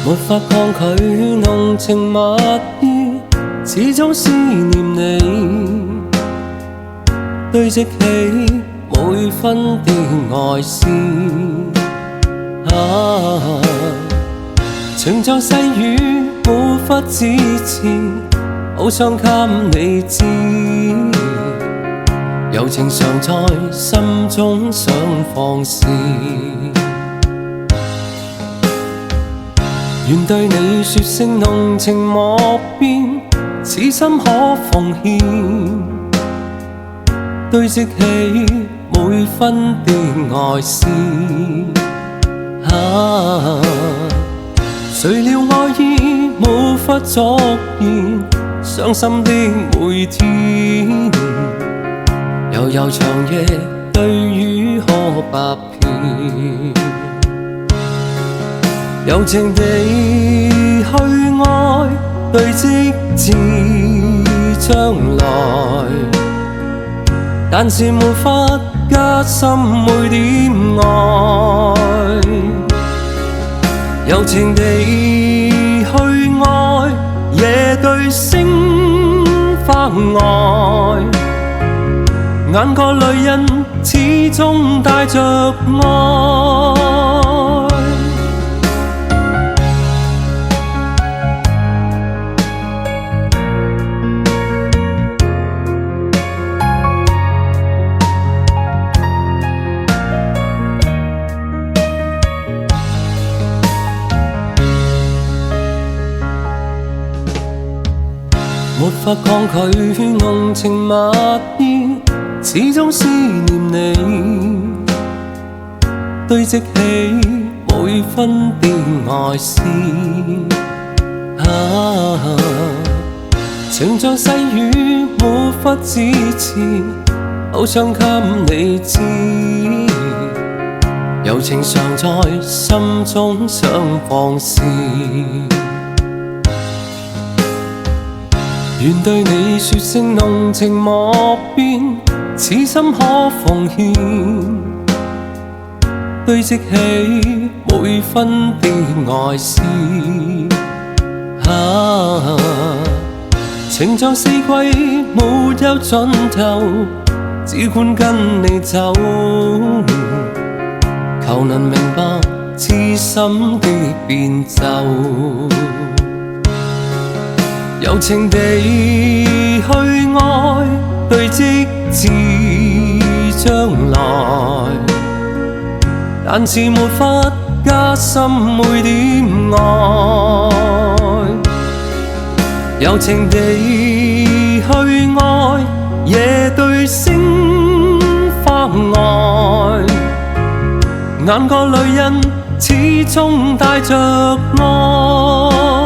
沒法抗拒濃情蜜意，始終思念你，堆積起每分的愛思。情像細雨無法自持，好想給你知，柔情常在心中想放肆。願對你說聲濃情莫變，此心可奉獻，堆積起每分的愛思。誰料愛意無法作言，傷心的每天，悠悠長夜對語可百遍，柔情地去愛，堆積至將來，但是沒法加深每點愛，柔情地去愛，夜對星發呆，眼角淚印始終帶着愛。沒法抗拒濃情蜜意，始終思念你，堆積起每分的愛思。情像細雨無法自持，好想給你知，柔情常在心中想放肆。願對你說聲濃情莫變，此心可奉獻，堆積起每分的愛思。情像四季沒有盡頭，只管跟你走，求能明白痴心的變奏。柔情地去愛，堆積至將來，但是沒法加深每點愛，柔情地去愛，夜對星發呆，眼角淚印始終帶着愛。